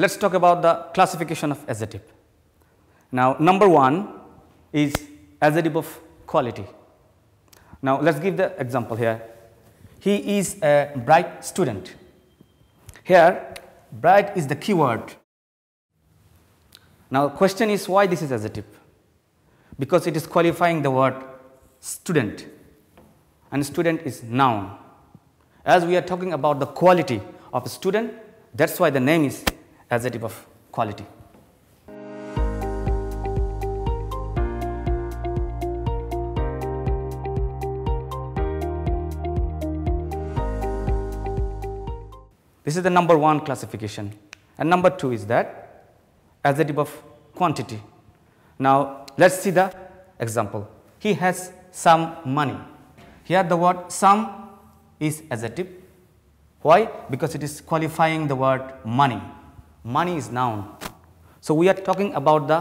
let's talk about the classification of adjective. Now, number 1 is adjective of quality. Now, let's give the example here. He is a bright student. Here, bright is the keyword. Now, question is why this is adjective? Because it is qualifying the word student, and student is noun. As we are talking about the quality of a student, that's why the name is adjective of quality. This is the number 1 classification, and number 2 is that adjective of quantity. Now, let's see the example. He has some money. Here the word some is adjective. Why? Because it is qualifying the word money. Money is noun. So, we are talking about the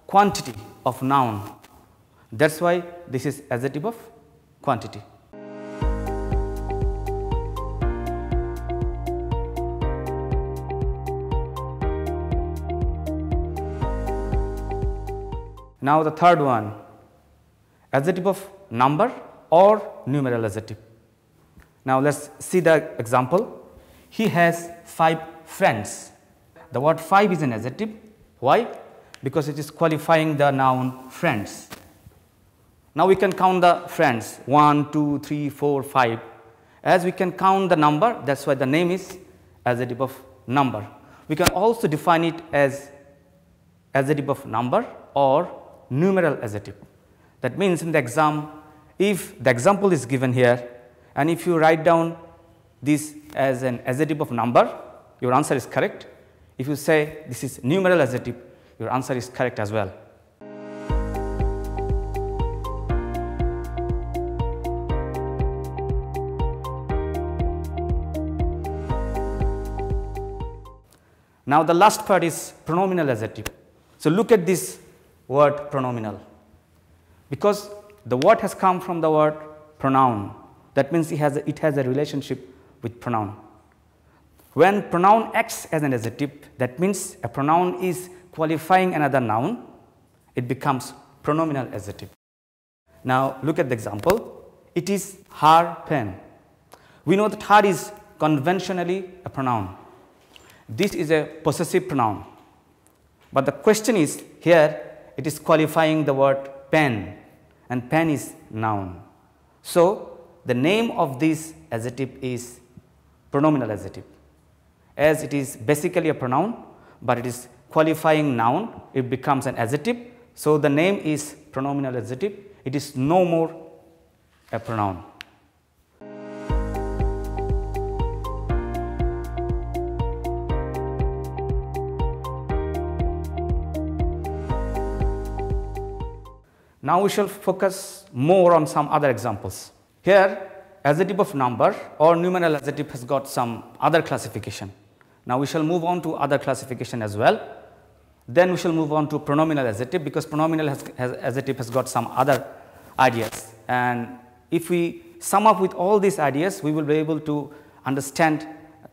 quantity of noun. That's why this is adjective of quantity. Now, the third one, adjective of number or numeral adjective. Now, let's see the example. He has 5 friends. The word 5 is an adjective. Why? Because it is qualifying the noun friends. Now, we can count the friends 1, 2, 3, 4, 5. As we can count the number, that's why the name is adjective of number. We can also define it as adjective of number or numeral adjective. That means in the exam, if the example is given here and if you write down this as an adjective of number, your answer is correct. If you say this is numeral adjective, your answer is correct as well. Now, the last part is pronominal adjective. So, look at this word pronominal, because the word has come from the word pronoun. That means it has a relationship with pronoun. When pronoun acts as an adjective, that means a pronoun is qualifying another noun, it becomes pronominal adjective. Now, look at the example. It is her pen. We know that her is conventionally a pronoun. This is a possessive pronoun, but the question is here it is qualifying the word pen, and pen is noun. So, the name of this adjective is pronominal adjective. As it is basically a pronoun, but it is qualifying noun, it becomes an adjective. So, the name is pronominal adjective. It is no more a pronoun. Now, we shall focus more on some other examples. Here, adjective of number or numeral adjective has got some other classification. Now, we shall move on to other classification as well. Then we shall move on to pronominal adjective, because pronominal adjective has got some other ideas. And if we sum up with all these ideas, we will be able to understand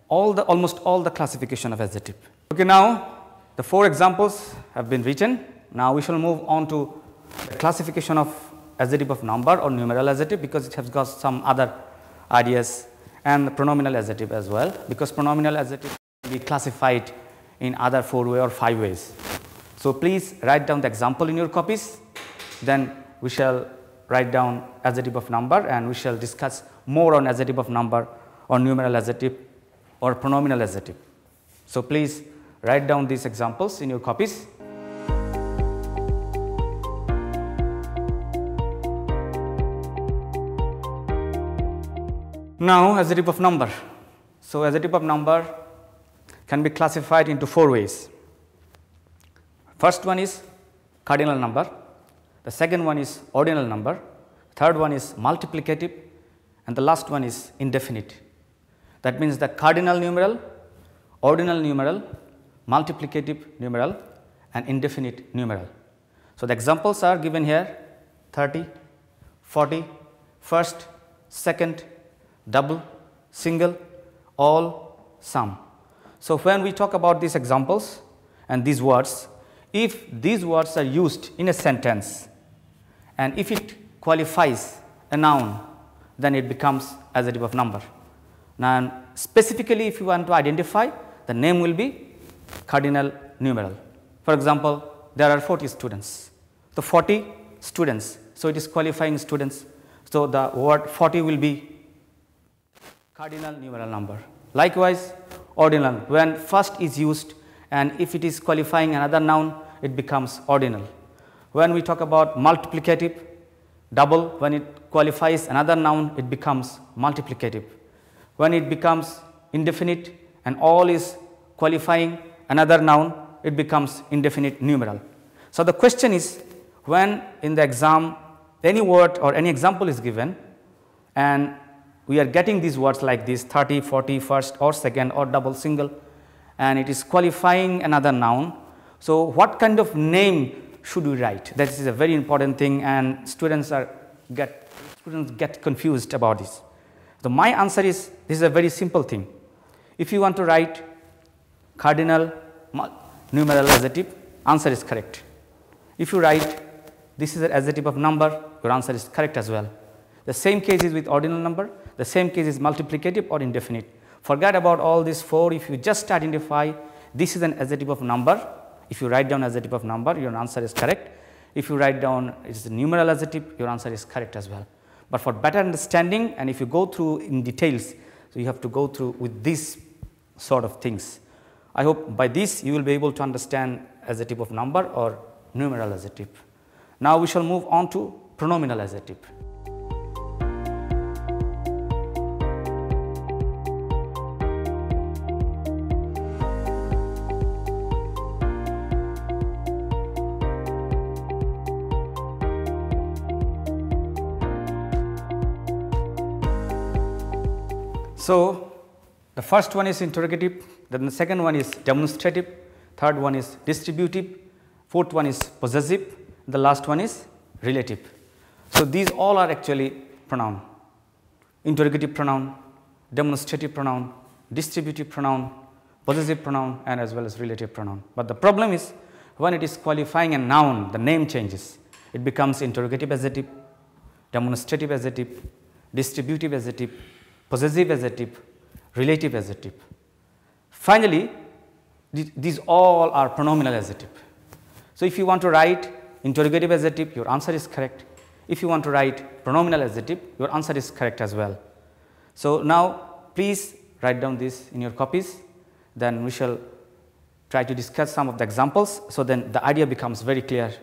almost all the classification of adjective. Okay, now the 4 examples have been written. Now, we shall move on to the classification of adjective of number or numeral adjective, because it has got some other ideas, and the pronominal adjective as well, because pronominal adjective can be classified in other 4 ways or 5 ways. So, please write down the example in your copies, then we shall write down adjective of number and we shall discuss more on adjective of number or numeral adjective or pronominal adjective. So, please write down these examples in your copies. Now, adjective of number. So, adjective of number can be classified into 4 ways. First one is cardinal number, the second one is ordinal number, third one is multiplicative, and the last one is indefinite. That means the cardinal numeral, ordinal numeral, multiplicative numeral, and indefinite numeral. So, the examples are given here: 30, 40, first, second, double, single, all, sum. So, when we talk about these examples and these words, if these words are used in a sentence and if it qualifies a noun, then it becomes adjective of number. Now, specifically if you want to identify, the name will be cardinal numeral. For example, there are 40 students. So, 40 students. So, it is qualifying students. So, the word 40 will be cardinal numeral number. Likewise, ordinal, when first is used and if it is qualifying another noun, it becomes ordinal. When we talk about multiplicative, double, when it qualifies another noun, it becomes multiplicative. When it becomes indefinite and all is qualifying another noun, it becomes indefinite numeral. So, the question is, when in the exam any word or any example is given and we are getting these words like this 30, 40, first or second or double, single, and it is qualifying another noun. So, what kind of name should we write? That is a very important thing, and students get confused about this. So, my answer is, this is a very simple thing. If you want to write cardinal numeral adjective, answer is correct. If you write this is an adjective of number, your answer is correct as well. The same case is with ordinal number, the same case is multiplicative or indefinite. Forget about all these four. If you just identify this is an adjective of number, if you write down adjective of number, your answer is correct. If you write down it is a numeral adjective, your answer is correct as well. But for better understanding, and if you go through in details, so you have to go through with these sort of things. I hope by this you will be able to understand adjective of number or numeral adjective. Now, we shall move on to pronominal adjective. So, the first one is interrogative, then the second one is demonstrative, third one is distributive, fourth one is possessive, the last one is relative. So, these all are actually pronoun, interrogative pronoun, demonstrative pronoun, distributive pronoun, possessive pronoun, and as well as relative pronoun. But the problem is, when it is qualifying a noun, the name changes. It becomes interrogative adjective, demonstrative adjective, distributive adjective, possessive adjective, relative adjective. Finally, these all are pronominal adjective. So, if you want to write interrogative adjective, your answer is correct. If you want to write pronominal adjective, your answer is correct as well. So, now please write down this in your copies, then we shall try to discuss some of the examples. So, then the idea becomes very clear.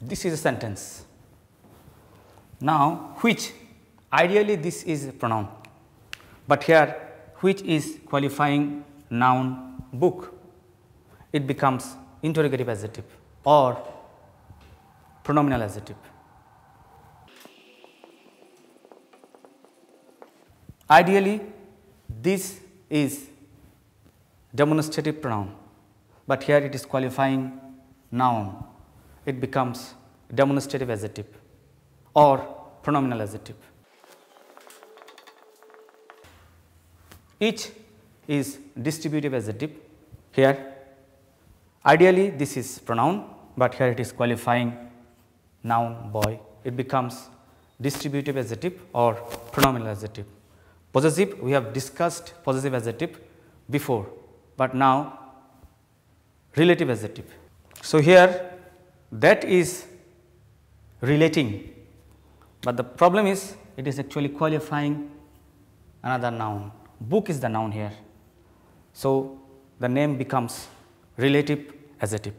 This is a sentence. Now, which ideally this is a pronoun, but here which is qualifying noun book, it becomes interrogative adjective or pronominal adjective. Ideally this is demonstrative pronoun, but here it is qualifying noun, it becomes demonstrative adjective or pronominal adjective. Each is distributive adjective. Here ideally this is pronoun, but here it is qualifying noun boy, it becomes distributive adjective or pronominal adjective. Possessive, we have discussed possessive adjective before, but now relative adjective. So, here that is relating, but the problem is it is actually qualifying another noun. Book is the noun here. So, the name becomes relative adjective.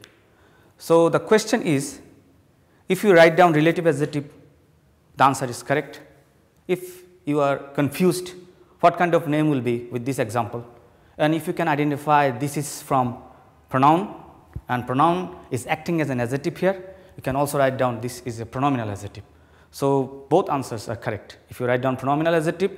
So, the question is, if you write down relative adjective, the answer is correct. If you are confused what kind of name will be with this example, and if you can identify this is from pronoun and pronoun is acting as an adjective here, you can also write down this is a pronominal adjective. So, both answers are correct. If you write down pronominal adjective,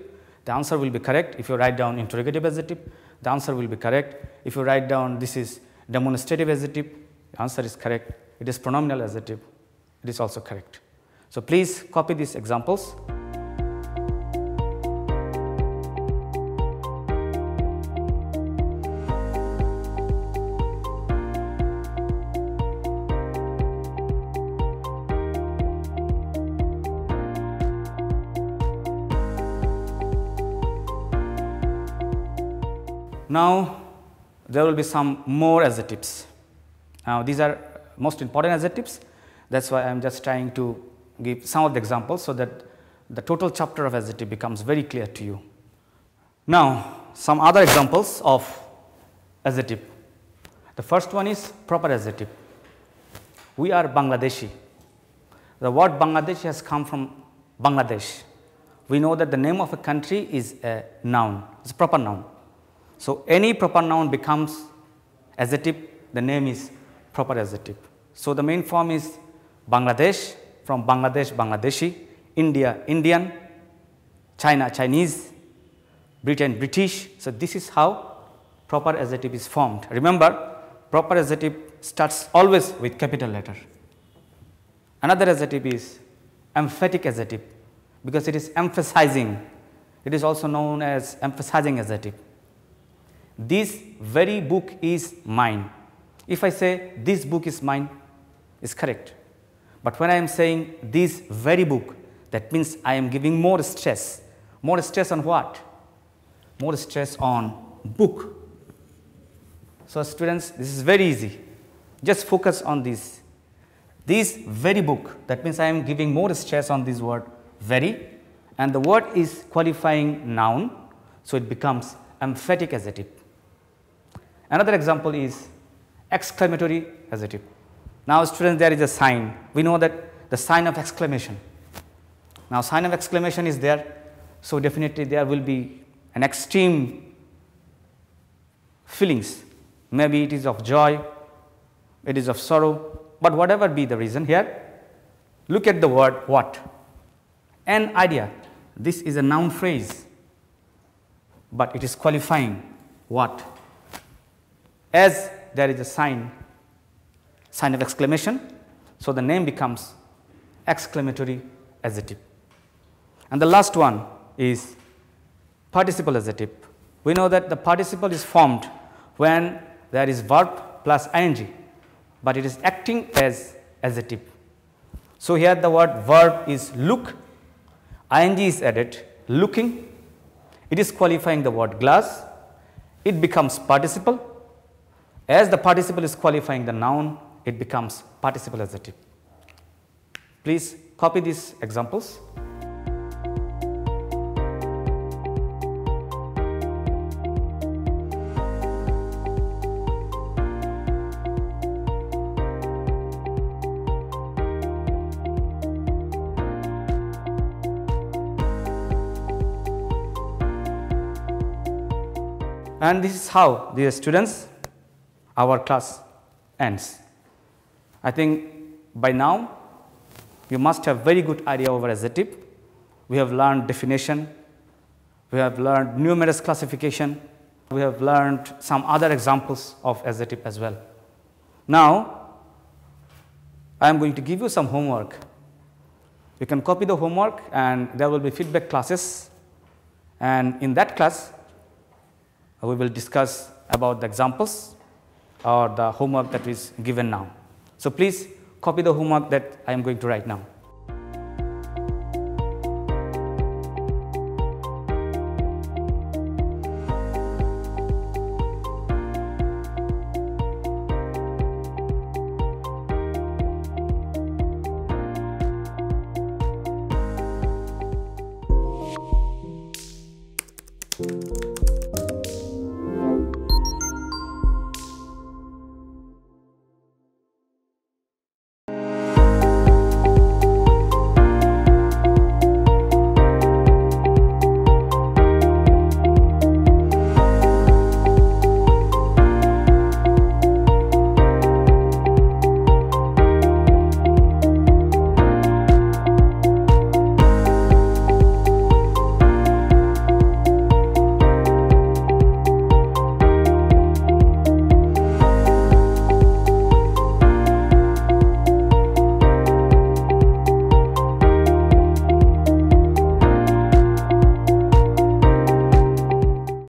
the answer will be correct. If you write down interrogative adjective, the answer will be correct. If you write down this is demonstrative adjective, the answer is correct. It is pronominal adjective, it is also correct. So please copy these examples. Now there will be some more adjectives. Now these are most important adjectives. That's why I am just trying to give some of the examples so that the total chapter of adjective becomes very clear to you. Now some other examples of adjective. The first one is proper adjective. We are Bangladeshi. The word Bangladeshi has come from Bangladesh. We know that the name of a country is a noun, it's a proper noun. So any proper noun becomes adjective, the name is proper adjective. So the main form is Bangladesh, from Bangladesh, Bangladeshi, India, Indian, China, Chinese, Britain, British. So this is how proper adjective is formed. Remember, proper adjective starts always with capital letter. Another adjective is emphatic adjective because it is emphasizing. It is also known as emphasizing adjective. This very book is mine. If I say this book is mine, is correct. But when I am saying this very book, that means I am giving more stress. More stress on what? More stress on book. So students, this is very easy. Just focus on this. This very book, that means I am giving more stress on this word very, and the word is qualifying noun, so it becomes emphatic adjective. Another example is exclamatory adjective. Now students, there is a sign. We know that the sign of exclamation. Now sign of exclamation is there, so definitely there will be an extreme feelings. Maybe it is of joy, it is of sorrow, but whatever be the reason here, look at the word what? An idea. This is a noun phrase, but it is qualifying what? As there is a sign of exclamation, so the name becomes exclamatory adjective. And the last one is participle adjective. We know that the participle is formed when there is verb plus ing, but it is acting as adjective. So here the word verb is look, ing is added, looking, it is qualifying the word glass, it becomes participle. As the participle is qualifying the noun, it becomes participle adjective. Please copy these examples. And this is how, dear students, our class ends. I think by now you must have very good idea over adjective. We have learned definition, we have learned numerous classification, we have learned some other examples of adjective as well. Now I am going to give you some homework. You can copy the homework and there will be feedback classes, and in that class we will discuss about the examples or the homework that is given now. So please copy the homework that I am going to write now.